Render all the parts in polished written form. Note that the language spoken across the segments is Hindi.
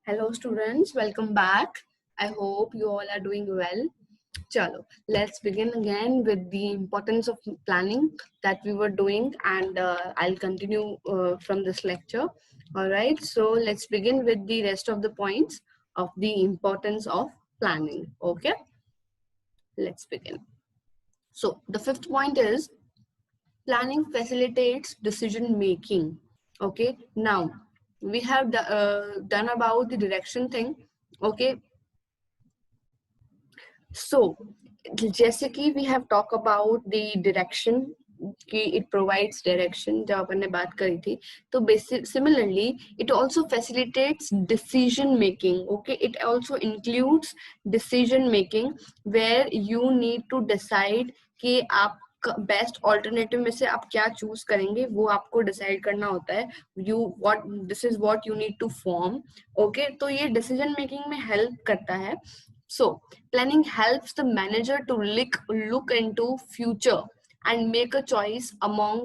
Hello students, welcome back. I hope you all are doing well. Chalo, let's begin again with the importance of planning that we were doing, and I'll continue from this lecture. All right, so let's begin with the rest of the points of the importance of planning. Okay, let's begin. So the fifth point is planning facilitates decision making. Okay, now we have done about the direction thing. Okay, so जैसे कि we have talked about the direction कि it provides direction जब अपन ने बात करी थी तो basic similarly it also facilitates decision making. Okay, it also includes decision making where you need to decide कि आप बेस्ट ऑल्टरनेटिव में से आप क्या चूज करेंगे वो आपको डिसाइड करना होता है. You what this is what you need to form. Okay, तो ये डिसीजन मेकिंग में हेल्प करता है. So planning helps the manager to look into future and make a choice among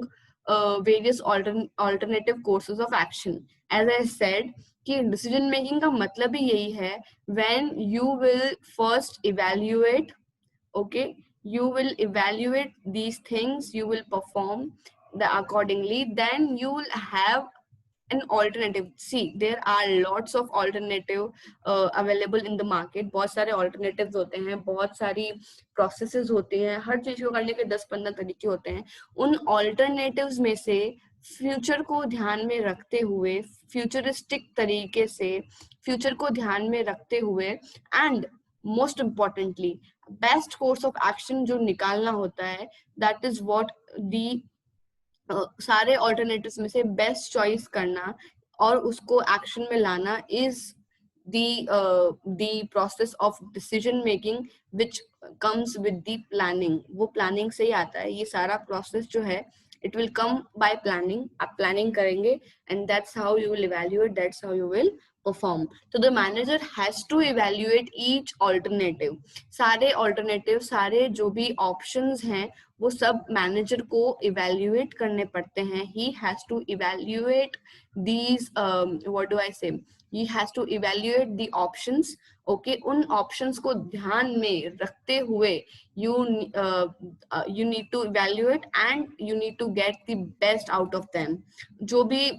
various alternative courses of action. As I said, कि decision making का मतलब ही यही है when you will first evaluate. Okay, you will evaluate these things, you will perform the accordingly, then you will have an alternative. See, there are lots of alternative available in the market. बहुत सारे alternatives होते हैं, बहुत सारी processes होती हैं, हर चीज को करने के 10-15 तरीके होते हैं. उन alternatives में से फ्यूचर को ध्यान में रखते हुए, फ्यूचरिस्टिक तरीके से फ्यूचर को ध्यान में रखते हुए and most importantly best course of action जो निकालना होता है, दैट इज व्हाट दी सारे ऑल्टरनेटिव्स में से बेस्ट चॉइस करना और उसको एक्शन में लाना is the process of decision making which comes with the planning. वो प्लानिंग से ही आता है. ये सारा प्रोसेस जो है it will come by planning. आप प्लानिंग करेंगे and that's how you will evaluate, that's how you will perform. So the manager has to evaluate each alternative. सारे alternative, सारे जो भी options हैं वो सब मैनेजर को इवेल्युएट करने पड़ते हैं. He has to evaluate these what do I say he has to evaluate the options. Okay, उन ऑप्शंस को ध्यान में रखते हुए you need to evaluate and you need to get the best out of them. जो भी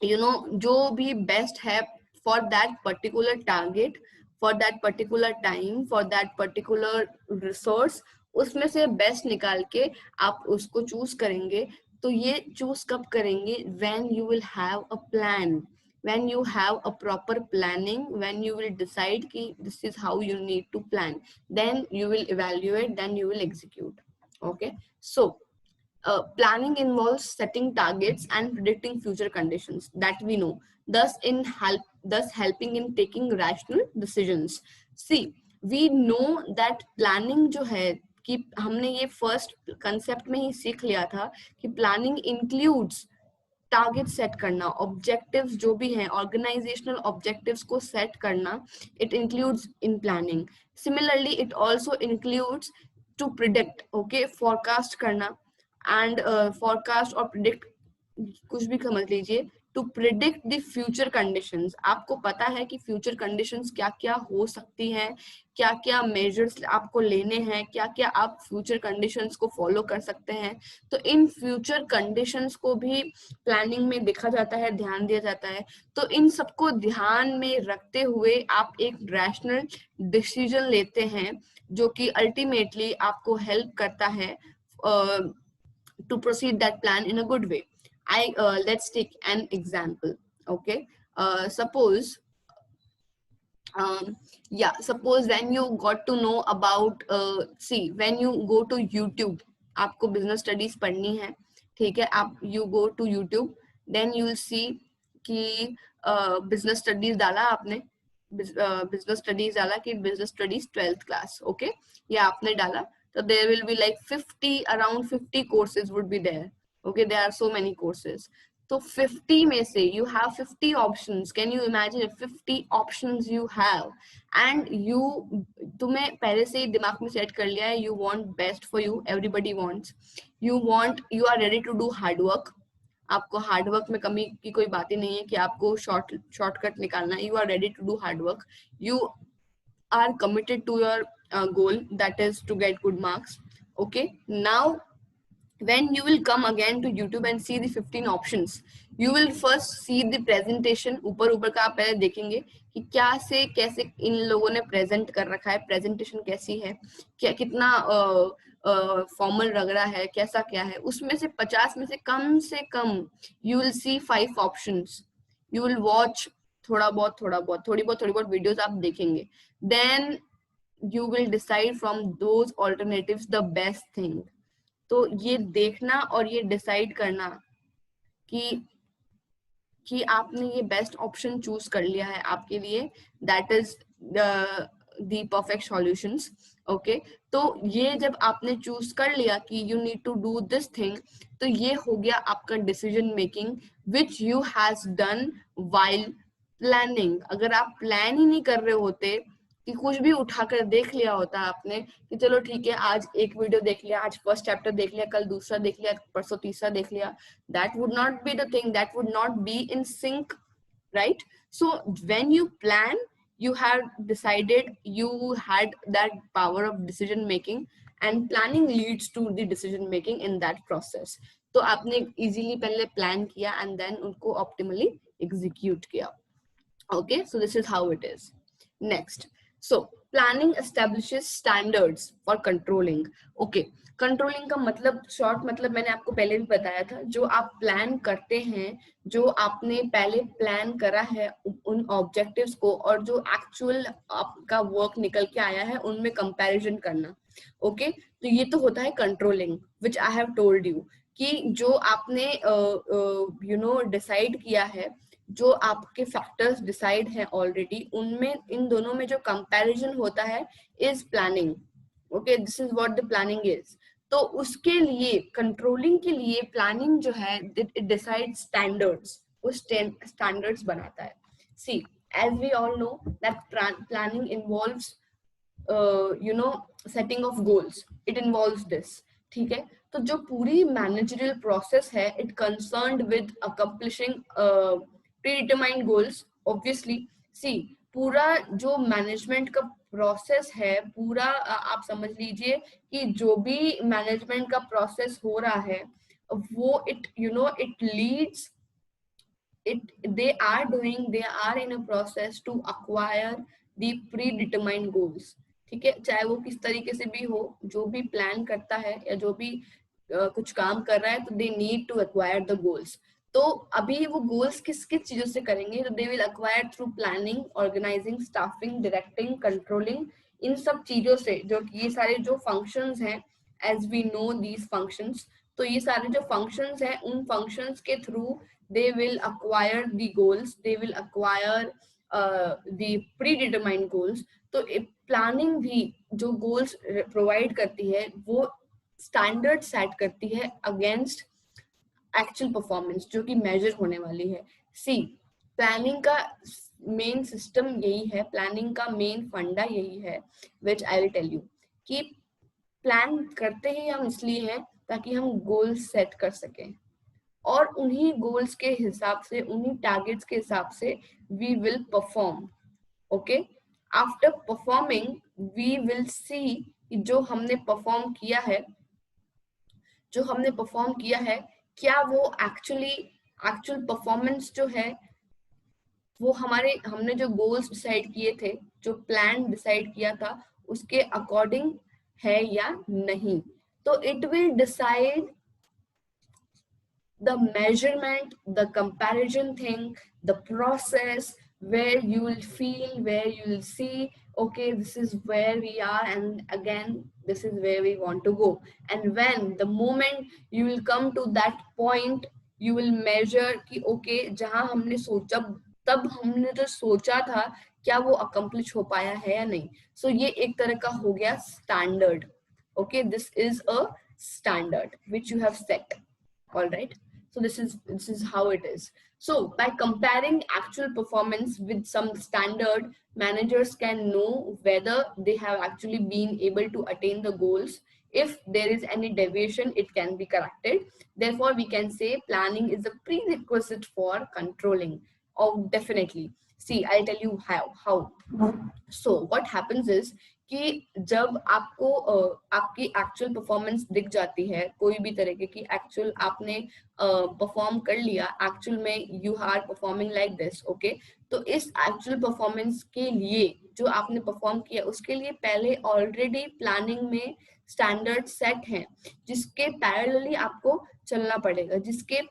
जो भी बेस्ट है for that particular target, for that particular time, for that particular resource, उसमें से बेस्ट निकाल के आप उसको चूज करेंगे. तो ये चूज कब करेंगे? When you will have a plan, when you have a proper planning, when you will decide ki this is how you need to plan, then you will evaluate, then you will execute. Okay, so planning involves setting targets and predicting future conditions that we know, thus helping in taking rational decisions. See, we know that planning जो है कि हमने ये फर्स्ट कंसेप्ट में ही सीख लिया था कि प्लानिंग इंक्लूड्स टारगेट सेट करना, ऑब्जेक्टिव्स जो भी हैं, ऑर्गेनाइजेशनल ऑब्जेक्टिव्स को सेट करना, it includes in planning. Similarly it also includes to predict. Okay, forecast करना एंड फोरकास्ट और प्रिडिक्ट कुछ भी समझ लीजिए. To predict the future conditions, आपको पता है कि फ्यूचर कंडीशंस क्या क्या हो सकती हैं, क्या क्या मेजर्स आपको लेने हैं, क्या क्या आप फ्यूचर कंडीशंस को फॉलो कर सकते हैं. तो इन फ्यूचर कंडीशंस को भी प्लानिंग में देखा जाता है, ध्यान दिया जाता है. तो इन सबको ध्यान में रखते हुए आप एक रैशनल डिसीजन लेते हैं जो कि अल्टीमेटली आपको हेल्प करता है to proceed that plan in a good way. Let's take an example. Okay, suppose suppose when you got to know about see, when you go to YouTube, आपको business studies पढ़नी है, ठीक है, आप you go to YouTube, then you will see कि business studies डाला आपने, business studies डाला कि business studies 12th class. Okay, या आपने डाला, so there will be like around 50 courses would be there. Okay, there are so many courses. तो 50 में से you have 50 options. Can you imagine if 50 options you have and तुम्हें पहले से ही दिमाग में सेट कर लिया है, you want best for you, everybody wants, you are ready to do hard work. आपको हार्डवर्क में कमी की कोई बात ही नहीं है कि आपको शॉर्टकट निकालना है. You are ready to do hard work. You are committed to your goal, that is to get good marks. Okay, now when you will come again to YouTube and see the 15 options, you will first see the presentation. ऊपर ऊपर का आप पहले देखेंगे कि क्या से कैसे इन लोगों ने प्रेजेंट कर रखा है, प्रेजेंटेशन कैसी है, क्या कितना फॉर्मल लग रहा है, कैसा क्या है. उसमें से 50 में से कम you will see 5 options. You will watch थोड़ी बहुत वीडियोस आप देखेंगे. Then you will decide from those alternatives the best thing. तो ये देखना और ये डिसाइड करना कि आपने ये बेस्ट ऑप्शन चूज कर लिया है आपके लिए, that is the perfect solutions. Okay, तो ये जब आपने चूज कर लिया कि you need to do this thing, तो ये हो गया आपका decision making which you has done while planning. अगर आप प्लान ही नहीं कर रहे होते कि कुछ भी उठाकर देख लिया होता आपने कि चलो ठीक है, आज एक वीडियो देख लिया, आज फर्स्ट चैप्टर देख लिया, कल दूसरा देख लिया, परसों तीसरा देख लिया, that would not be the thing, that would not be in sync, right? So when you plan, you have decided, you had that power of decision making, and planning leads to the decision making in that process. तो आपने easily पहले plan किया and then उनको optimally execute किया. Okay, so this is how it is. Next, so planning establishes standards for controlling. Okay, controlling का मतलब, शॉर्ट मतलब मैंने आपको पहले भी बताया था, जो आप प्लान करते हैं, जो आपने पहले प्लान करा है उन ऑब्जेक्टिव्स को और जो एक्चुअल आपका वर्क निकल के आया है उनमें कंपैरिजन करना. ओके, तो ये तो होता है controlling, which I have told you कि जो आपने डिसाइड किया है, जो आपके फैक्टर्स डिसाइड है ऑलरेडी, उनमें इन दोनों में जो कंपैरिजन होता है is planning. Okay, this is what the planning is. तो उसके लिए, कंट्रोलिंग के लिए प्लानिंग जो है, इट डिसाइड स्टैंडर्ड्स, वो स्टैंडर्ड्स बनाता है. See, as we all know that planning involves setting of goals. It involves this. ठीक है, तो जो पूरी मैनेजरियल प्रोसेस है, it concerned with accomplishing predetermined goals. Obviously, see, पूरा जो मैनेजमेंट का प्रोसेस है, पूरा आप समझ लीजिए कि जो भी मैनेजमेंट का प्रोसेस हो रहा है वो it leads, they are in a process to acquire the predetermined goals. ठीक है, चाहे वो किस तरीके से भी हो, जो भी प्लान करता है या जो भी कुछ काम कर रहा है, तो they need to acquire the goals. तो अभी वो गोल्स किस किस चीजों से करेंगे, तो they will acquire through planning, organizing, staffing, directing, controlling. इन सब चीजों से, जो ये सारे जो फंक्शंस हैं, as we know these functions, तो ये सारे जो फंक्शंस हैं, उन फंक्शंस के through they will acquire the goals, they will acquire the predetermined goals. तो प्लानिंग भी जो गोल्स प्रोवाइड करती है, वो स्टैंडर्ड सेट करती है अगेंस्ट एक्चुअल परफॉर्मेंस जो कि मेजर होने वाली है. सी, प्लानिंग का मेन सिस्टम यही है, प्लानिंग का मेन फंडा यही है, विच आई विल टेल यू, कि प्लान करते ही हम इसलिए हैं ताकि हम गोल्स सेट कर सकें, और उन्हीं गोल्स के हिसाब से, उन्हीं टारगेट्स के हिसाब से we will perform. Okay, after performing we will see जो हमने परफॉर्म किया है, क्या वो एक्चुअल परफॉर्मेंस जो है वो हमने जो गोल्स डिसाइड किए थे, जो प्लान डिसाइड किया था, उसके अकॉर्डिंग है या नहीं. तो it will decide the measurement, the comparison thing, the process, where you will feel, where you will see, okay, this is where we are, and again this is where we want to go. And when the moment you will come to that point, you will measure कि okay, जहां हमने सोचा, तब हमने जो सोचा था, क्या वो accomplish हो पाया है या नहीं. So ये एक तरह का हो गया standard. Okay, this is a standard which you have set. All right, so this is how it is. So by comparing actual performance with some standard, managers can know whether they have actually been able to attain the goals If there is any deviation, it can be corrected. Therefore we can say planning is a prerequisite for controlling. Oh, definitely. See, I'll tell you how. So what happens is कि जब आपको आपकी एक्चुअल परफॉर्मेंस दिख जाती है, कोई भी तरीके की एक्चुअल आपने परफॉर्म कर लिया, एक्चुअल में you are performing like this, okay, तो इस एक्चुअल परफॉर्मेंस के लिए जो आपने परफॉर्म किया उसके लिए पहले ऑलरेडी प्लानिंग में स्टैंडर्ड सेट हैं जिसके पैरेलली आपको चलना पड़ेगा, जिसके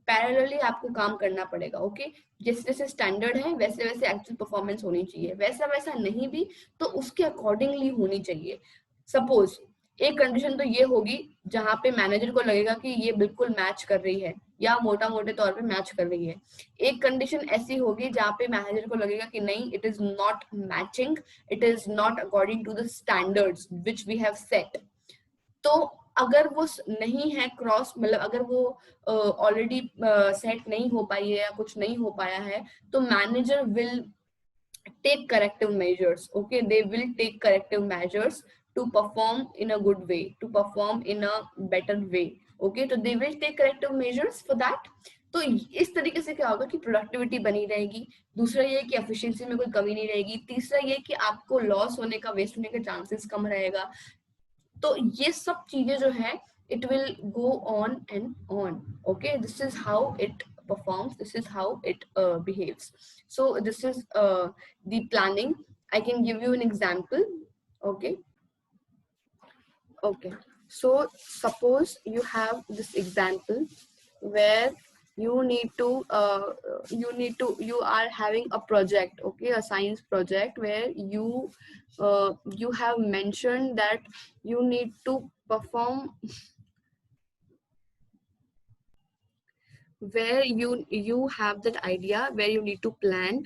पैरेलली आपको काम करना पड़ेगा, ओके। जैसे जैसे स्टैंडर्ड है वैसे वैसे एक्चुअल परफॉर्मेंस होनी चाहिए, वैसा वैसा नहीं भी तो उसके अकॉर्डिंगली होनी चाहिए। सपोज एक कंडीशन तो ये होगी जहां पे मैनेजर को लगेगा कि ये बिल्कुल मैच कर रही है या मोटा मोटे तौर पे मैच कर रही है। एक कंडीशन ऐसी होगी जहां पे मैनेजर को लगेगा कि नहीं, it is not matching, it is not according to the standards which we have set. तो अगर वो नहीं है क्रॉस, मतलब अगर वो ऑलरेडी सेट नहीं हो पाई है या कुछ नहीं हो पाया है, तो manager will take corrective measures, okay, they will take corrective measures to perform in a good way, to perform in a better way, okay, तो they will take corrective measures for that। तो इस तरीके से क्या होगा कि प्रोडक्टिविटी बनी रहेगी, दूसरा ये कि एफिशिएंसी में कोई कमी नहीं रहेगी, तीसरा ये कि आपको लॉस होने का, वेस्ट होने का चांसेस कम रहेगा। तो ये सब चीजें जो है it will go on and on, okay, this is how it performs, this is how it behaves। So this is the planning। I can give you an example, okay, okay, so suppose you have this example where you are having a project, okay, a science project where you have mentioned that you need to perform, where you have that idea where you need to plan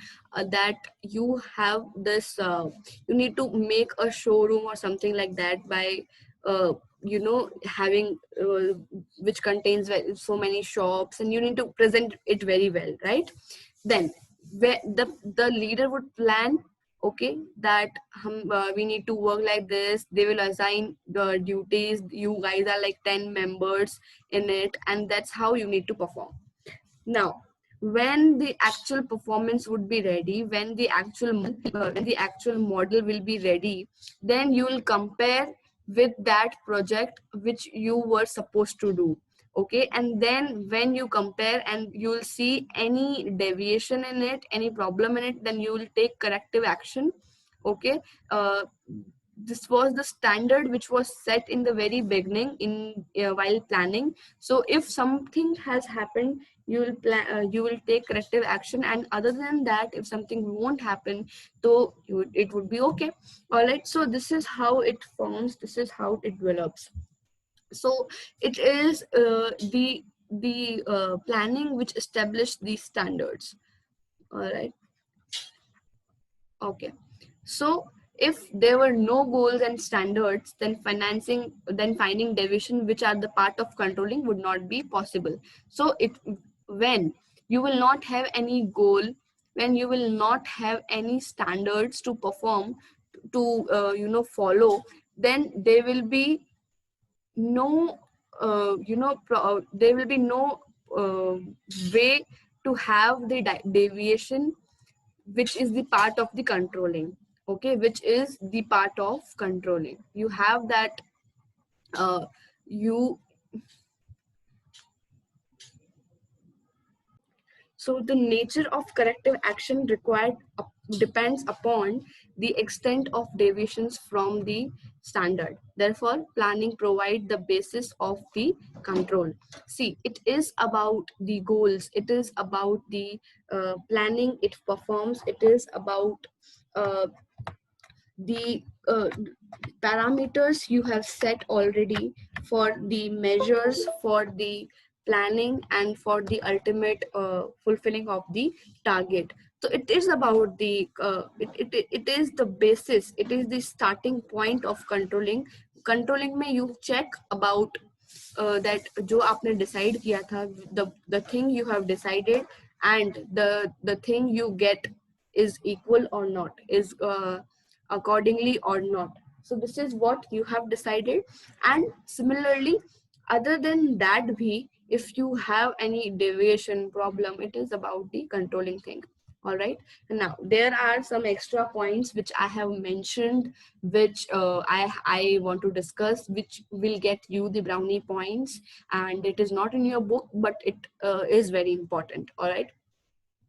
that you have this you need to make a showroom or something like that by having which contains so many shops, and you need to present it very well, right? Then where the leader would plan, okay, that we need to work like this, they will assign the duties, you guys are like 10 members in it, and that's how you need to perform. Now when the actual performance would be ready, when the actual model will be ready, then you will compare with that project which you were supposed to do, okay, and then when you compare and you will see any deviation in it, any problem in it, then you will take corrective action, okay. uh, this was the standard which was set in the very beginning in while planning. So if something has happened, you will plan, you will take corrective action, and other than that if something won't happen, so it would be okay. All right, so this is how it forms, this is how it develops. So it is the planning which established these standards. All right, okay. So if there were no goals and standards, then finding deviation which are the part of controlling would not be possible. So when you will not have any goal, when you will not have any standards to perform, to follow, then there will be no there will be no uh, way to have the deviation which is the part of the controlling, okay, which is the part of controlling. You have that you so the nature of corrective action required depends upon the extent of deviations from the standard. Therefore planning provide the basis of the control. See, it is about the goals, it is about the planning it performs, it is about uh, the parameters you have set already for the measures, for the planning, and for the ultimate fulfilling of the target. So it is about the it is the basis, it is the starting point of controlling. Controlling में you check about that जो आपने decide किया था, the thing you have decided and the thing you get is equal or not, is accordingly or not. So this is what you have decided. And similarly, other than that bhi, if you have any deviation problem, it is about the controlling thing. All right. Now there are some extra points which I have mentioned, which I want to discuss, which will get you the brownie points, and it is not in your book, but it is very important. All right.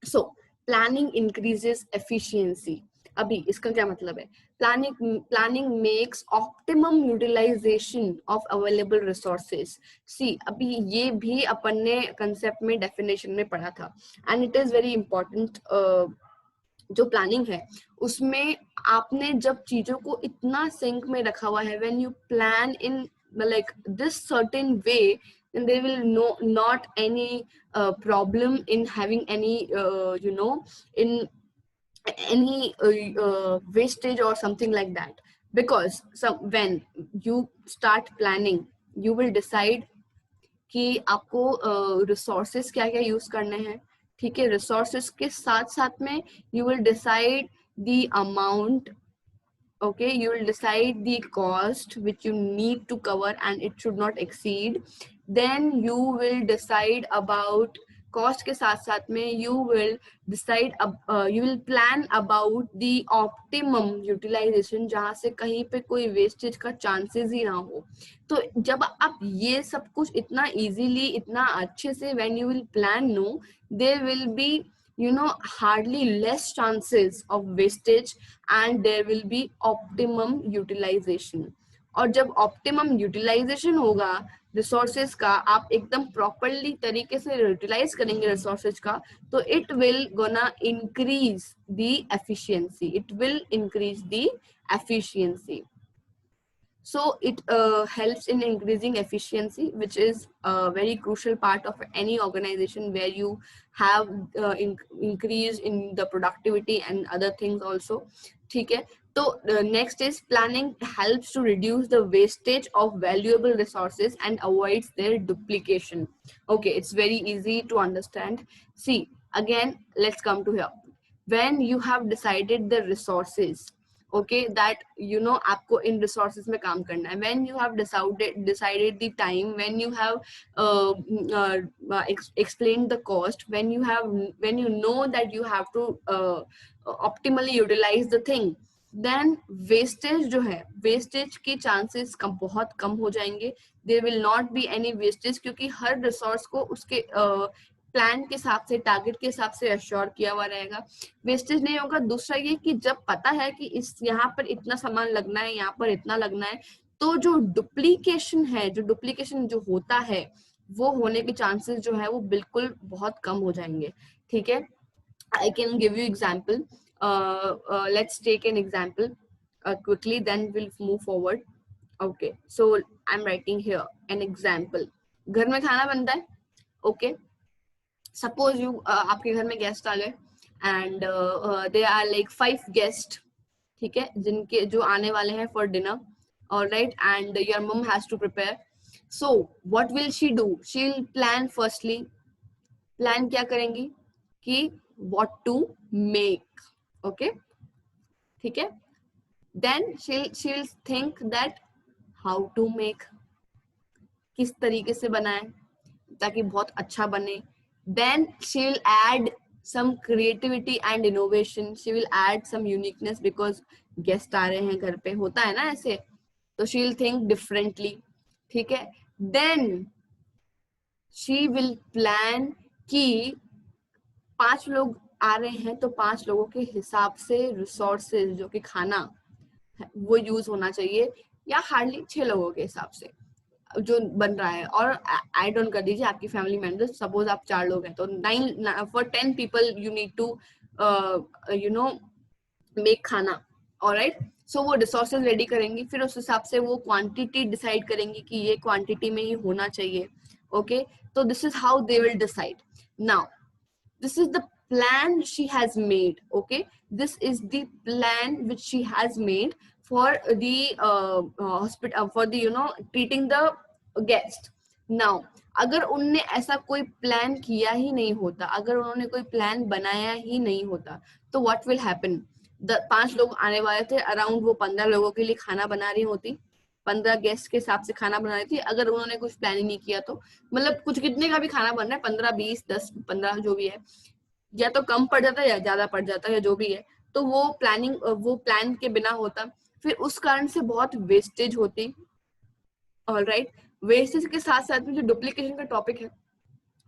So planning increases efficiency. अभी इसका क्या मतलब है? Planning makes optimum utilization of available resources. See, अभी ये भी अपन ने concept में definition में पढ़ा था, and it is very important. जो प्लानिंग है उसमें आपने जब चीजों को इतना सिंक में रखा हुआ है, when you plan in like this certain way, then there will not any problem in having any in any wastage or something like that. Because when you start planning, you will decide कि आपको रिसोर्सेस क्या क्या यूज करने हैं. ठीक है, रिसोर्सेस के साथ साथ में you will decide the amount. Okay, you will decide the cost which you need to cover and it should not exceed. Then you will decide about cost के साथ साथ में you will decide you will plan about the optimum utilization, जहाँ से कहीं पे कोई wastage का chances ही ना हो. तो जब आप ये सब कुछ इतना easily इतना अच्छे से when you will plan, no, there will be hardly less chances of wastage and there will be optimum utilization. और जब optimum utilization होगा रिसोर्सेज का, आप एकदम प्रॉपरली तरीके से यूटिलाइज करेंगे रिसोर्सेज का, तो it will gonna increase the efficiency. It will increase the efficiency. So it helps in increasing efficiency, which is a very crucial part of any organization where you have increase in the productivity and other things also. ठीक है. So next is planning helps to reduce the wastage of valuable resources and avoids their duplication. Okay, it's very easy to understand. See, again, let's come to here. When you have decided the resources, okay, that आपको इन resources में काम करना है, when you have decided the time, when you have explained the cost, when you know that you have to optimally utilize the thing, then wastage जो है, wastage के chances बहुत कम हो जाएंगे. There will not be any wastage क्योंकि हर resource को उसके प्लान के हिसाब से, टारगेट के हिसाब से अश्योर किया हुआ रहेगा. वेस्टेज नहीं होगा. दूसरा ये कि जब पता है कि इस यहाँ पर इतना सामान लगना है, यहाँ पर इतना लगना है, तो जो डुप्लीकेशन जो होता है वो होने के चांसेस जो है वो बिल्कुल बहुत कम हो जाएंगे. ठीक है. I can give you example. Let's take an example quickly, then we'll move forward. Okay, so I'm writing here an example. घर में खाना बनता है. Okay, सपोज यू आपके घर में गेस्ट आ गए and they are like 5 guest. ठीक है, जिनके जो आने वाले हैं for dinner. Alright, and your mom has to prepare. So what will she do? She will plan. Firstly plan क्या करेंगी कि व्हाट टू मेक. ओके, ठीक है. Then she will think that how to make, किस तरीके से बनाए ताकि बहुत अच्छा बने. Then she will add some creativity and innovation. She will add some uniqueness because guest आ रहे हैं घर पे, होता है ना ऐसे. तो she will think differently. ठीक है. Then she will plan कि 5 लोग आ रहे हैं तो 5 लोगों के हिसाब से रिसोर्सेज जो कि खाना वो यूज होना चाहिए, या हार्डली 6 लोगों के हिसाब से जो बन रहा है. और ऐड ऑन कर दीजिए आपकी फैमिली मेंबर्स. सपोज आप 4 लोग हैं तो 9 for 10 people you need to make खाना. ऑलराइट, सो वो रिसोर्सेज रेडी करेंगी, फिर उस हिसाब से वो क्वांटिटी डिसाइड करेंगी कि ये क्वांटिटी में ही होना चाहिए. ओके, तो this is how they will decide. Now this is the plan she has made. Okay, this is the plan which she has made for the hospital, for the treating the guest. Now अगर उनने ऐसा कोई प्लान किया ही नहीं होता, अगर उन्होंने कोई प्लान बनाया ही नहीं होता, तो what will happen? 5 लोग आने वाले थे, अराउंड वो 15 लोगों के लिए खाना बना रही होती, 15 गेस्ट के हिसाब से खाना बना रही थी, अगर उन्होंने कुछ प्लानिंग नहीं किया तो, मतलब कुछ कितने का भी खाना बन रहा है, 15, 20, 10, 15 जो भी है, या तो कम पड़ जाता है या ज्यादा पड़ जाता है, या जो भी है, तो वो प्लान के बिना होता, फिर उस कारण से बहुत वेस्टेज होती। ऑलराइट, वेस्टेज के साथ साथ में जो डुप्लीकेशन का टॉपिक है,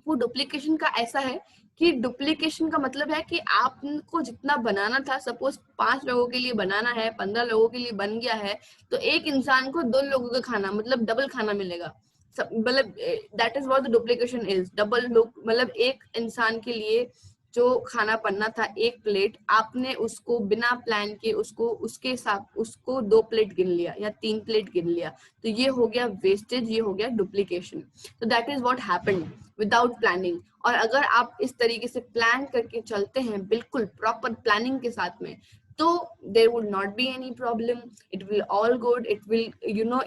वो डुप्लीकेशन का ऐसा है कि डुप्लीकेशन का मतलब है कि आपको जितना बनाना था, सपोज 5 लोगों के लिए बनाना है, 15 लोगों के लिए बन गया है, तो एक इंसान को 2 लोगों का खाना, मतलब डबल खाना मिलेगा, मतलब that is what the duplication is, double लोग, मतलब एक इंसान के लिए जो खाना बनना था 1 प्लेट, आपने उसको बिना प्लान के उसको उसके हिसाब उसको 2 प्लेट गिन लिया या 3 प्लेट गिन लिया, तो ये हो गया वेस्टेज, ये हो गया डुप्लीकेशन। तो that is what happened without planning. और अगर आप इस तरीके से प्लान करके चलते हैं, बिल्कुल प्रॉपर प्लानिंग के साथ में, तो there would not be any problem, it will all good, it will,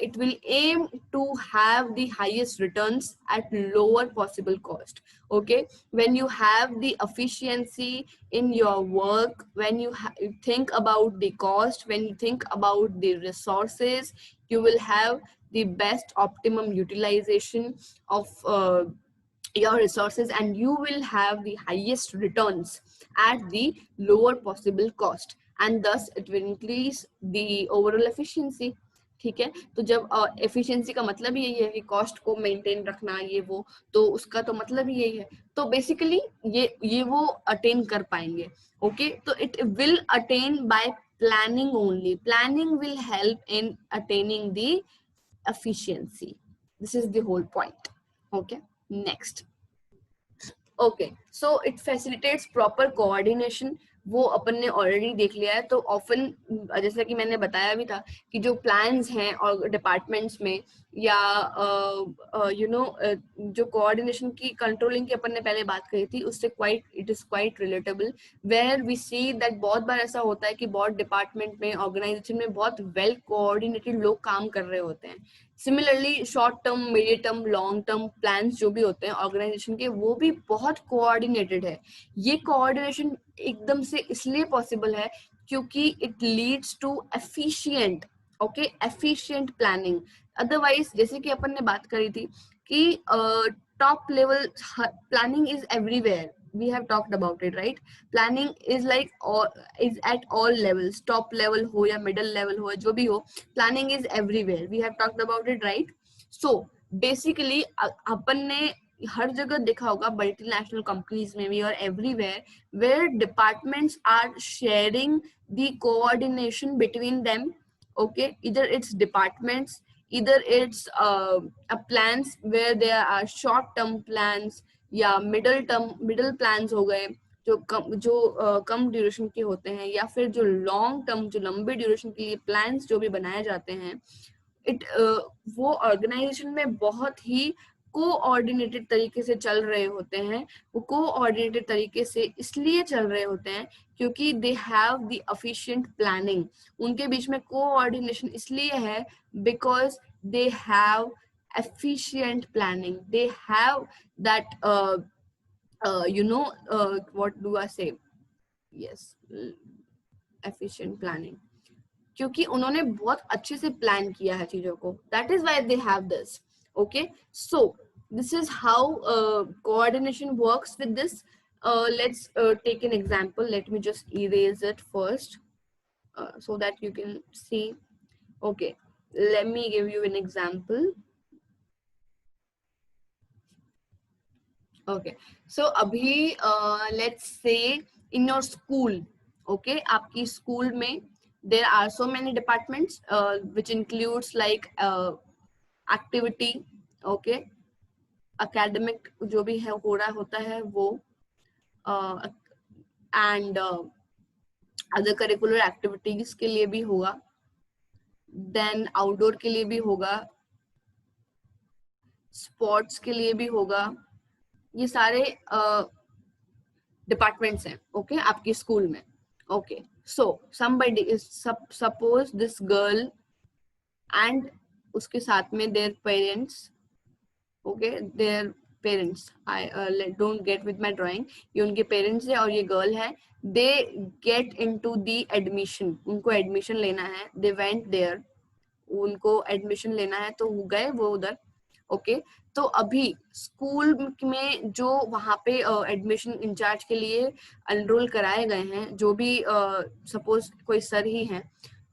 it will aim to have the highest returns at lower possible cost. Okay, when you have the efficiency in your work, when you think about the cost, when you think about the resources, you will have the best optimum utilization of your resources, and you will have the highest returns at the lower possible cost, and thus it will increase the overall efficiency. ठीक है, तो जब एफिशिएंसी का मतलब ही यही है कि कॉस्ट को मेंटेन रखना, ये वो, तो उसका तो मतलब ही यही है, तो बेसिकली ये वो अटेन कर पाएंगे। ओके, तो it will attain bye planning only. Planning will help in attaining the efficiency. This is the whole point. Okay, next. Okay, so it facilitates proper coordination, वो अपन ने ऑलरेडी देख लिया है। तो ऑफन, जैसा कि मैंने बताया भी था कि जो प्लान्स हैं और डिपार्टमेंट्स में, या जो कोऑर्डिनेशन की कंट्रोलिंग की अपन ने पहले बात कही थी, उससे it is quite relatable, where we see that बहुत बार ऐसा होता है कि बहुत डिपार्टमेंट में, ऑर्गेनाइजेशन में बहुत वेल कोऑर्डिनेटेड लोग काम कर रहे होते हैं। Similarly short term, medium term, long term plans जो भी होते हैं ऑर्गेनाइजेशन के, वो भी बहुत कोऑर्डिनेटेड है। ये कोऑर्डिनेशन एकदम से इसलिए पॉसिबल है क्योंकि it leads to efficient, okay, efficient planning. Otherwise, जैसे कि अपन ने बात करी थी कि top level planning is everywhere, we have talked about it, right? Planning is like is at all levels, top level हो या middle level हो, जो भी हो, planning is everywhere, we have talked about it, right? So basically अपन ने हर जगह देखा होगा, मल्टीनेशनल कंपनीज में भी और everywhere, where departments are sharing the coordination between them. Okay, इधर it's departments, either it's a plans where there are short term plans या मिडल प्लान्स हो गए जो कम ड्यूरेशन के होते हैं, या फिर जो लॉन्ग टर्म, जो लंबे ड्यूरेशन के लिए प्लान्स जो भी बनाए जाते हैं, वो ऑर्गेनाइजेशन में बहुत ही कोऑर्डिनेटेड तरीके से चल रहे होते हैं। वो कोऑर्डिनेटेड तरीके से इसलिए चल रहे होते हैं क्योंकि they have the efficient planning. उनके बीच में कोऑर्डिनेशन इसलिए है because they have efficient planning, they have that what do I say, yes, efficient planning, क्योंकि उन्होंने बहुत अच्छे से प्लान किया है चीजों को, that is why they have this. Okay, so this is how coordination works with this. Let's take an example. Let me just erase it first so that you can see. Okay, let me give you an example. Okay, so अभी let's say in your school, okay, आपकी school में there are so many departments which includes like activity, okay, academic जो भी है हो रहा होता है वो, and other curricular activities के लिए भी होगा, then outdoor के लिए भी होगा, sports के लिए भी होगा, ये सारे डिपार्टमेंट्स हैं, ओके, आपकी स्कूल में। Okay, so somebody is suppose this girl and उसके साथ में their parents, okay, their parents, I don't get with my drawing, ये उनके पेरेंट्स है और ये गर्ल है, they get into the admission, उनको एडमिशन लेना है, दे वेंट देयर, उनको एडमिशन लेना है तो गए वो उधर। ओके तो अभी स्कूल में जो वहां पे एडमिशन इंचार्ज के लिए एनरोल कराए गए हैं, जो भी सपोज कोई सर ही हैं,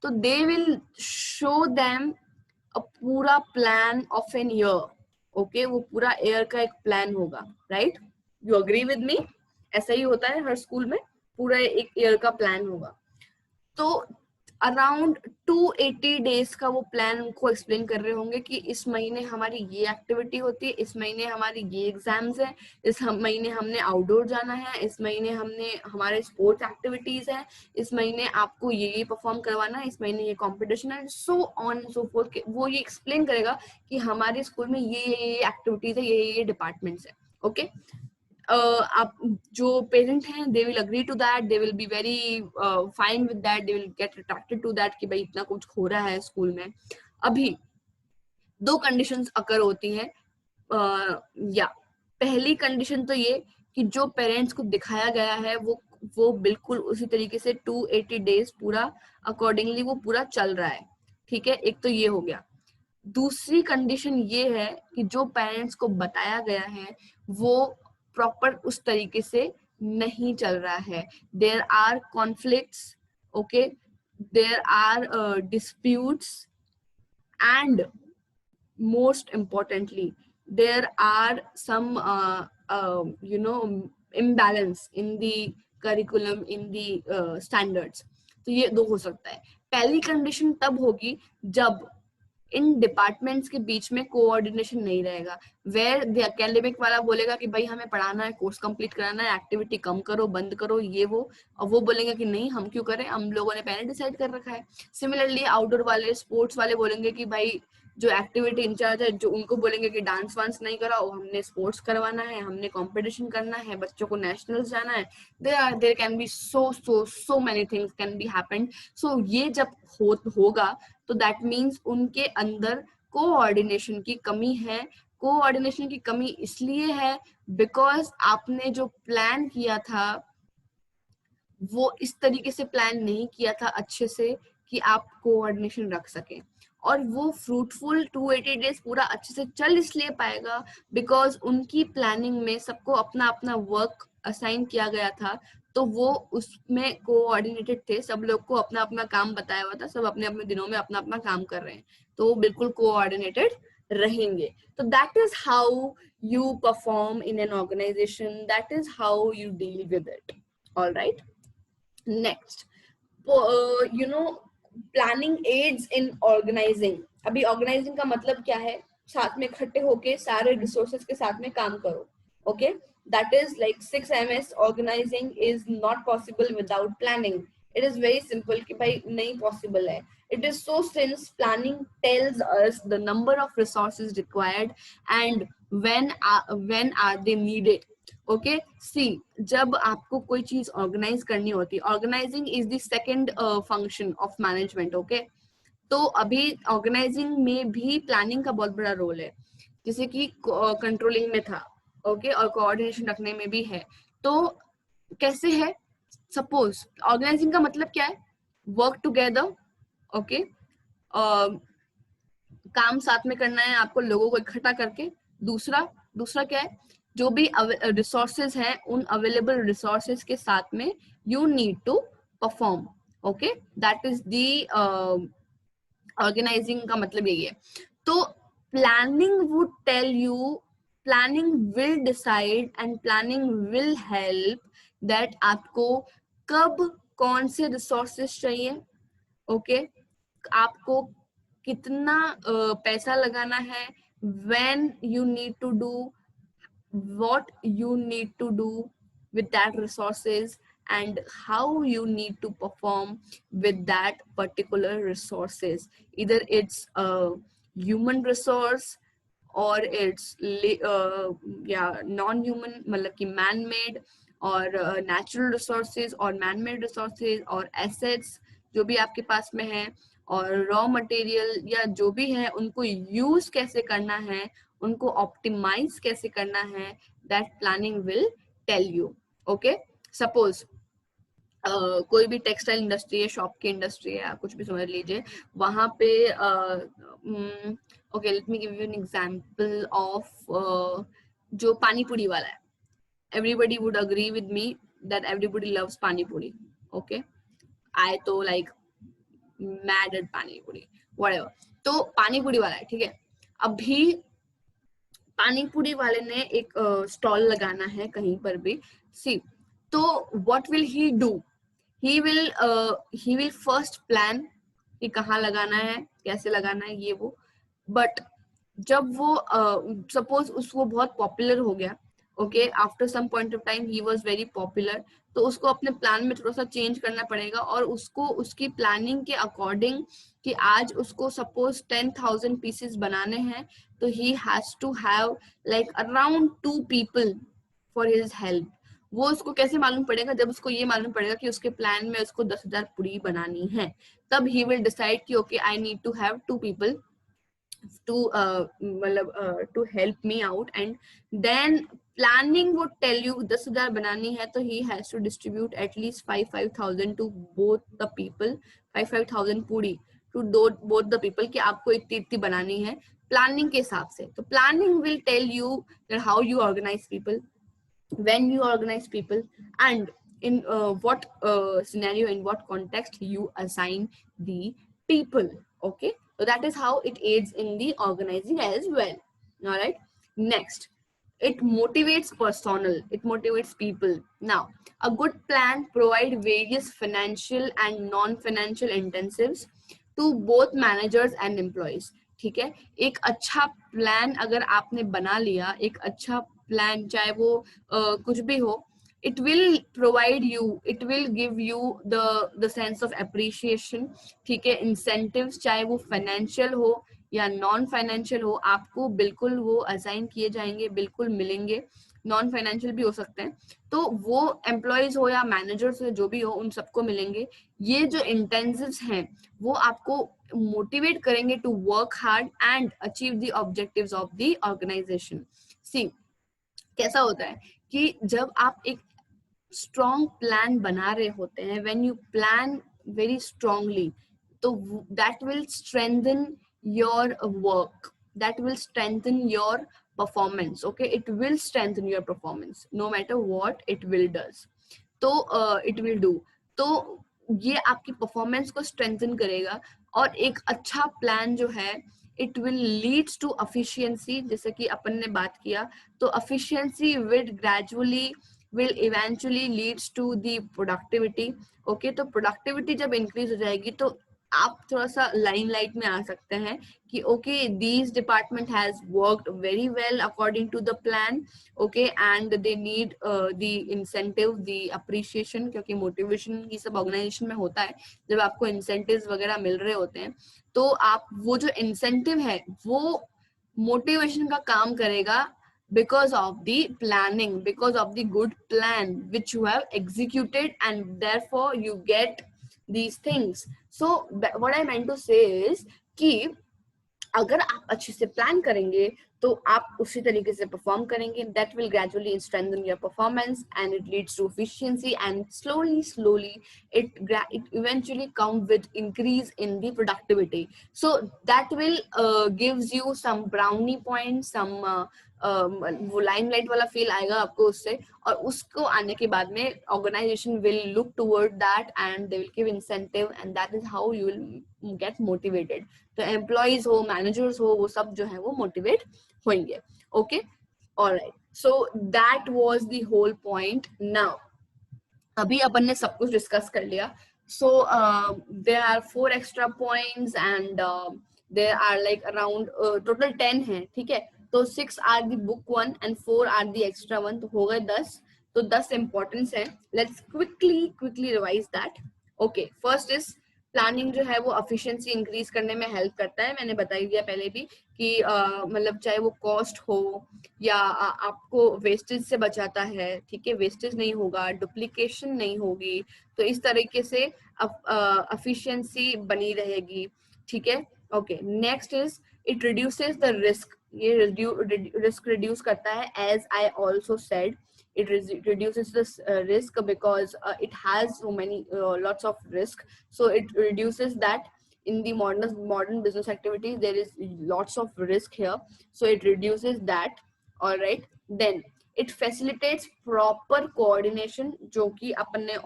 तो they will show them a पूरा plan of an year. Okay वो पूरा ईयर का एक प्लान होगा, right? You agree with me? ऐसा ही होता है हर स्कूल में, पूरा एक ईयर का प्लान होगा। तो अराउंड 280 डेज का वो प्लान उनको एक्सप्लेन कर रहे होंगे कि इस महीने हमारी ये एक्टिविटी होती है, इस महीने हमारी ये एग्जाम्स है, इस महीने हमने आउटडोर जाना है, इस महीने हमने हमारे स्पोर्ट्स एक्टिविटीज है, इस महीने आपको ये परफॉर्म करवाना है, इस महीने ये कंपटीशन है, सो ऑन सो फोर्थ। वो ये एक्सप्लेन करेगा कि हमारे स्कूल में ये एक्टिविटीज है, ये डिपार्टमेंट्स है। ओके आप जो पेरेंट हैं they will agree to that, they will be very fine with that, they will get attracted to that कि भाई इतना कुछ हो रहा है स्कूल में। अभी दो कंडीशंस अकर होती हैं, या पहली कंडीशन तो ये कि जो पेरेंट्स को दिखाया गया है वो बिल्कुल उसी तरीके से 280 डेज पूरा अकॉर्डिंगली वो पूरा चल रहा है, ठीक है, एक तो ये हो गया। दूसरी कंडीशन ये है कि जो पेरेंट्स को बताया गया है वो प्रॉपर उस तरीके से नहीं चल रहा है, there are conflicts, okay, there are disputes, and most importantly there are some imbalance in the curriculum, in the standards। तो ये दो हो सकता है। पहली कंडीशन तब होगी जब इन डिपार्टमेंट्स के बीच में कोऑर्डिनेशन नहीं रहेगा, वेयर द एकेडमिक वाला बोलेगा कि भाई हमें पढ़ाना है, कोर्स कंप्लीट कराना है, एक्टिविटी कम करो, बंद करो, ये वो, और वो बोलेंगे कि नहीं हम क्यों करें, हम लोगों ने पहले डिसाइड कर रखा है। सिमिलरली आउटडोर वाले, स्पोर्ट्स वाले बोलेंगे कि भाई जो एक्टिविटी इंचार्ज है जो उनको बोलेंगे कि डांस वांस नहीं कराओ, हमने स्पोर्ट्स करवाना है, हमने कंपटीशन करना है, बच्चों को नेशनल्स जाना है, there can be so many things can be happened. So ये जब होगा तो दैट मीन्स उनके अंदर कोऑर्डिनेशन की कमी है। कोऑर्डिनेशन की कमी इसलिए है बिकॉज आपने जो प्लान किया था वो इस तरीके से प्लान नहीं किया था अच्छे से कि आप कोऑर्डिनेशन रख सकें। और वो फ्रूटफुल 280 डेज पूरा अच्छे से चल इसलिए पाएगा बिकॉज उनकी प्लानिंग में सबको अपना अपना वर्क असाइन किया गया था, तो वो उसमें कोऑर्डिनेटेड थे, सब लोग को अपना अपना काम बताया हुआ था, सब अपने अपने दिनों में अपना अपना काम कर रहे हैं, तो वो बिल्कुल कोऑर्डिनेटेड रहेंगे। तो that is how you perform in an organisation, that is how you deal with it. Alright, next, planning aids in organising. अभी ऑर्गेनाइजिंग का मतलब क्या है? साथ में इकट्ठे होके सारे रिसोर्सेज के साथ में काम करो। Okay, that is like 6MS organising is not possible without planning. It is very simple कि भाई नहीं पॉसिबल है। It is so since planning tells us the number of resources required and when are they needed। Okay see, जब आपको कोई चीज ऑर्गेनाइज करनी होती है, organizing is the second function of management. Okay, तो अभी ऑर्गेनाइजिंग में भी प्लानिंग का बहुत बड़ा रोल है, जैसे कि कंट्रोलिंग में था, ओके, और कोऑर्डिनेशन रखने में भी है। तो कैसे है? सपोज ऑर्गेनाइजिंग का मतलब क्या है? वर्क टुगेदर, ओके, काम साथ में करना है आपको, लोगों को इकट्ठा करके। दूसरा क्या है? जो भी रिसोर्सेज हैं उन अवेलेबल रिसोर्सेज के साथ में you need to perform. Okay, that is the organising का मतलब यही है। तो planning would tell you, planning will decide and planning will help that आपको कब कौन से रिसोर्सेज चाहिए, ओके, आपको कितना पैसा लगाना है, when you need to do what you need to do with that resources, and how you need to perform with that particular resources, either it's a human resource or it's non-human मतलब कि man made, और natural resources और man made resources और assets जो भी आपके पास में है, और रॉ मटेरियल या जो भी है उनको यूज कैसे करना है, उनको ऑप्टिमाइज कैसे करना है, that planning will tell you. Okay, suppose कोई भी टेक्सटाइल इंडस्ट्री है, शॉप की इंडस्ट्री है, आप कुछ भी समझ लीजिए, वहां पे okay let me give you an example of जो पानी पूरी वाला है, everybody would agree with me that everybody loves pani puri. Okay, I तो like mad at pani puri, whatever. तो पानी पूरी वाला है, ठीक है, अभी पानी पूरी वाले ने एक स्टॉल लगाना है कहीं पर भी, सी, तो what will he do? he will first plan कि कहाँ लगाना है, कैसे लगाना है, ये वो, बट जब वो सपोज उसको बहुत पॉपुलर हो गया, okay, after some point of time he was very popular, तो उसको अपने प्लान में थोड़ा सा चेंज करना पड़ेगा, और उसको उसकी प्लानिंग के अकॉर्डिंग कि आज उसको सपोज 10,000 पीसेस बनाने हैं, तो he has to have like around 2 people for his help. वो उसको कैसे मालूम पड़ेगा? जब उसको ये मालूम पड़ेगा कि उसके प्लान में उसको 10,000 पूरी बनानी है, तब ही विल डिसाइड कि okay I need to have 2 people to to help me out, and then planning would tell you 10,000 बनानी है, तो he has to distribute at least 5,000 to both the people, 5,000 पूरी to both the people कि आपको इतनी इतनी बनानी है प्लानिंग के हिसाब से। तो planning will tell you that how you organize people, when you organize people, and in what scenario, in what context you assign the people. Okay, so that is how it aids in the organizing as well. All right, next, it motivates personnel, it motivates people. Now, a good plan provide various financial and non-financial incentives to both managers and employees. ठीक है, एक अच्छा प्लान अगर आपने बना लिया, एक अच्छा प्लान चाहे वो कुछ भी हो, it will provide you, it will give you the sense of appreciation, ठीक है, incentives, चाहे वो financial हो या नॉन फाइनेंशियल हो, आपको बिल्कुल वो असाइन किए जाएंगे, बिल्कुल मिलेंगे, नॉन फाइनेंशियल भी हो सकते हैं, तो वो एम्प्लॉयज हो या मैनेजर्स हो, जो भी हो, उन सबको मिलेंगे। ये जो इंटेंसिव्स हैं वो आपको मोटिवेट करेंगे to work hard and achieve the objectives of the organization. See, कैसा होता है कि जब आप एक स्ट्रॉन्ग प्लान बना रहे होते हैं, when you plan very strongly, तो that will strengthen your work, that will strengthen your performance. Okay, it will strengthen your performance no matter what it will does. तो it will do, तो ये आपकी परफॉर्मेंस को स्ट्रेंथन करेगा। और एक अच्छा प्लान जो है, it will leads to efficiency, जैसे कि अपन ने बात किया, तो efficiency will gradually will eventually leads to the productivity. Okay, तो productivity जब increase हो जाएगी, तो आप थोड़ा सा लाइमलाइट में आ सकते हैं कि okay this department has worked very well according to the plan, okay, and they need the incentive, the appreciation, क्योंकि मोटिवेशन की सब ऑर्गेनाइजेशन में होता है, जब आपको इंसेंटिव्स वगैरह मिल रहे होते हैं, तो आप वो जो इंसेंटिव है वो मोटिवेशन का काम करेगा, because of the planning, because of the good plan which you have executed, and therefore you get these things. So what I meant to say is कि अगर आप अच्छे से प्लान करेंगे तो आप उसी तरीके से परफॉर्म करेंगे, that will gradually strengthen your performance and it leads to efficiency, and slowly it eventually come with increase in the productivity. So that will gives you some brownie points, some वो लाइमलाइट वाला फील आएगा आपको उससे, और उसको आने के बाद में organisation will look toward that and they will give incentive, and that is how you will get motivated. तो एम्प्लॉयज हो, मैनेजर्स हो, वो सब जो है वो मोटिवेट होंगे। Okay, alright, so that was the whole point. Now अभी अपन ने सब कुछ डिस्कस कर लिया, so there are 4 extra points and there are like around total 10 है, ठीक है, तो 6 are the book one and 4 are the extra one, तो हो गए 10, तो 10 importance है। let's quickly revise that. okay, first is planning जो है वो एफिशिएंसी इंक्रीज करने में हेल्प करता है, मैंने बता ही दिया पहले भी कि मतलब चाहे वो कॉस्ट हो या आपको वेस्टेज से बचाता है, ठीक है, वेस्टेज नहीं होगा, डुप्लीकेशन नहीं होगी, तो इस तरीके से एफिशिएंसी बनी रहेगी, ठीक है। Okay, next is it reduces the risk, ये रिस्क रिड्यूस करता है. As I also said, it reduces this risk because it has so many lots of risk, so it reduces that. In the modern business activities there is lots of risk here, so it reduces that. All right, then it facilitates proper coordination, जो कि अपन ने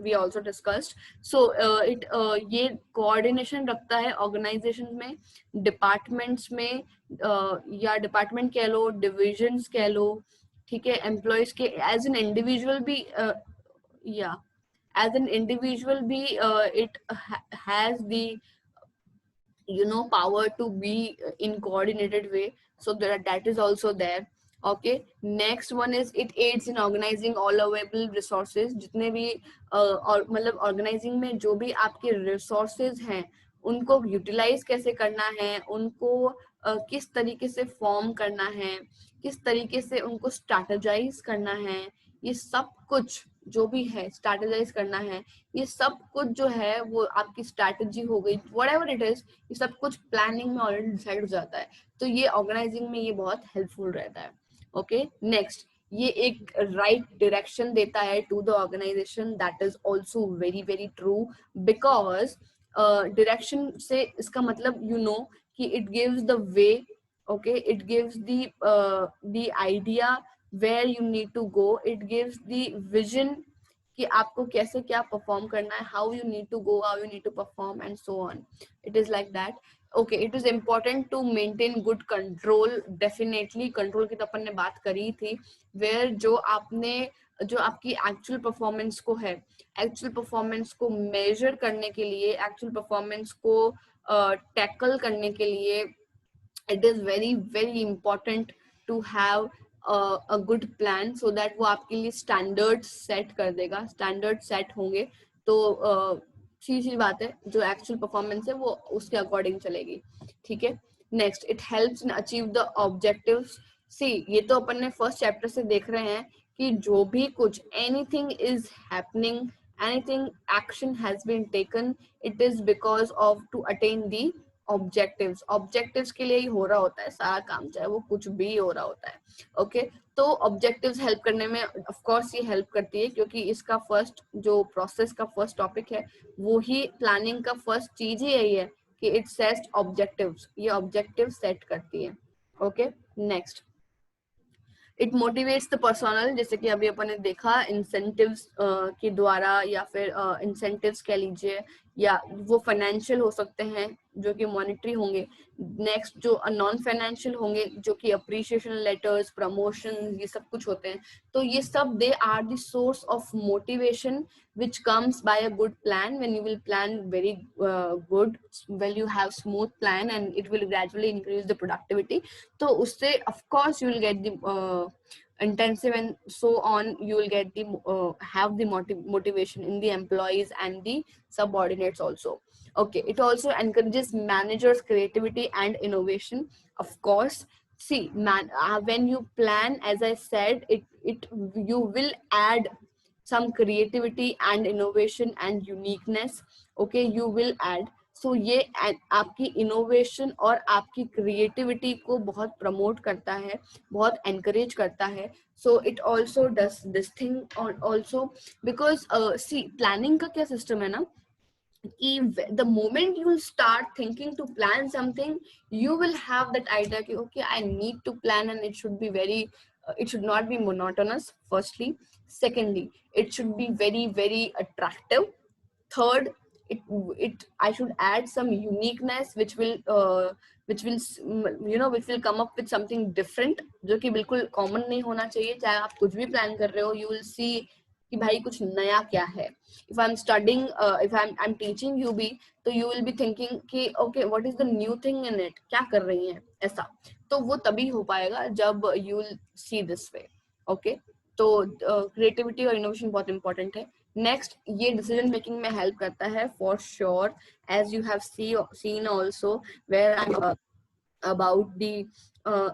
we also discussed. So it ये coordination रखता है organizations में, departments में, या department कह लो, divisions कह लो, ठीक है, एम्प्लॉयज के एज एन इंडिविजुअल भी, या एज एन इंडिविजुअल भी it has the power to be in coordinated way, so that is also there. Okay, next one is it aids in organizing all available resources. जितने भी और मतलब ऑर्गेनाइजिंग में जो भी आपके रिसोर्सेज हैं उनको यूटिलाइज कैसे करना है, उनको किस तरीके से फॉर्म करना है, किस तरीके से उनको स्ट्रैटेजाइज करना है, ये सब कुछ जो भी है स्ट्रैटेजाइज करना है, ये सब कुछ जो है वो आपकी स्ट्रैटेजी हो गई, व्हाटएवर इट इज, ये सब कुछ प्लानिंग में ऑलरेडी डिसाइड हो जाता है, तो ये ऑर्गेनाइजिंग में ये बहुत हेल्पफुल रहता है. ओके, नेक्स्ट, ये एक राइट डायरेक्शन देता है to the organisation. That is also very very true, because direction से इसका मतलब कि it gives the way. Okay, it gives the idea where you need to go, it gives the vision कि आपको कैसे क्या परफॉर्म करना है, how you need to go, how you need to perform and so on. It is like that. Okay, it is important to maintain good control. Definitely control की तो अपन ने बात करी थी, where जो आपकी एक्चुअल परफॉर्मेंस को है, एक्चुअल परफॉर्मेंस को मेजर करने के लिए, एक्चुअल परफॉर्मेंस को टैकल करने के लिए, it is very very important to have a good plan, so that वो आपके लिए स्टैंडर्ड सेट कर देगा. स्टैंडर्ड सेट होंगे तो सीधी बात है, जो एक्चुअल परफॉर्मेंस है वो उसके अकॉर्डिंग चलेगी. ठीक है, next, it helps in achieve the objectives. See, ये तो अपन ने फर्स्ट चैप्टर से देख रहे हैं कि जो भी कुछ anything is happening, anything action has been taken, it is because of to attain the objectives के लिए ही हो रहा होता है सारा काम, चाहे वो कुछ भी हो रहा होता है. ओके, तो ऑब्जेक्टिव्स हेल्प करने में ऑफ कोर्स ये हेल्प करती है, क्योंकि इसका फर्स्ट जो प्रोसेस का फर्स्ट टॉपिक है वो ही प्लानिंग का फर्स्ट चीज ही यही है कि इट सेट्स ऑब्जेक्टिव्स, ये ऑब्जेक्टिव सेट करती है. Okay, next, it motivates the personal. जैसे कि अभी अपन ने देखा इंसेंटिव्स के द्वारा, या फिर इंसेंटिव्स कह लीजिए, या वो फाइनेंशियल हो सकते हैं जो कि मॉनेटरी होंगे. नेक्स्ट, जो नॉन फाइनेंशियल होंगे जो कि अप्रिशिएशन लेटर्स, प्रमोशन, ये सब कुछ होते हैं. तो ये सब they are the source of motivation which comes by a good plan. When you will plan very good, when you have smooth plan, and it will gradually increase the productivity, तो उससे of course you will get the intensive and so on, you will get the have the motivation in the employees and the subordinates also. Okay, it also encourages managers creativity and innovation. Of course, see, when you plan, as I said, it you will add some creativity and innovation and uniqueness. Okay, you will add. So ये आपकी innovation और आपकी creativity को बहुत promote करता है, बहुत encourage करता है. So it also does this thing also, because see, planning का क्या system है ना, the moment you will start thinking to plan something, you will have that idea कि okay, I need to plan, and it should be very it should not be monotonous, firstly. Secondly, it should be very very attractive. Third, it I should add some uniqueness which will which will come up with something different, जो कि बिल्कुल common नहीं होना चाहिए. चाहे आप कुछ भी plan कर रहे हो, you will see कि भाई कुछ नया क्या है. If I'm studying, if I'm teaching you भी, तो you will be thinking कि okay, what is the new thing in it, क्या कर रही हैं ऐसा. तो वो तभी हो पाएगा जब you will see this way. Okay, तो creativity और innovation बहुत important है. Next, ये decision making में help करता है for sure, as you have seen also where I'm about the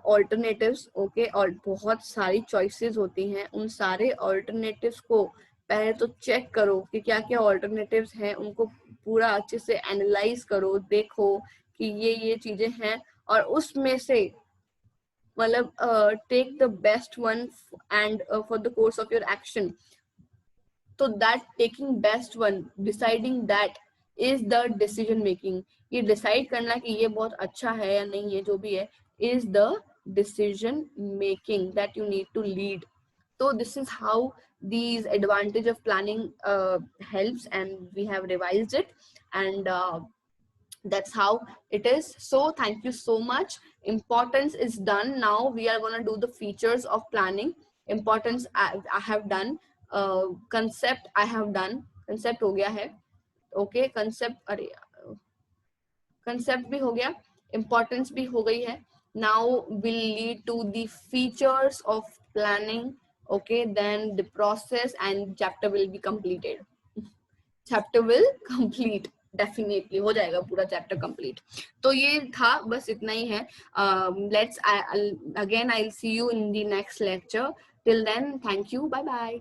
alternatives. Okay, और बहुत सारी choices होती हैं, उन सारे alternatives को पहले तो check करो कि क्या क्या alternatives हैं, उनको पूरा अच्छे से analyze करो, देखो कि ये चीजें हैं, और उसमें से मतलब take the best one and for the course of your action. तो that taking best one, deciding that is the decision making. ये decide करना कि ये बहुत अच्छा है या नहीं है, जो भी है, is the decision making that you need to lead. So this is how these advantage of planning helps, and we have revised it, and that's how it is. So thank you so much. Importance is done. Now we are going to do the features of planning. Importance I have done. Concept I have done. Concept हो गया है. Okay, concept, अरे concept भी हो गया, importance भी हो गई है. Now will lead to the features of planning. Okay, then the process and chapter will be completed. Chapter will complete, definitely हो जाएगा पूरा चैप्टर कंप्लीट. तो ये था, बस इतना ही है. Let's again I will see you in the next lecture. Till then, thank you, bye bye.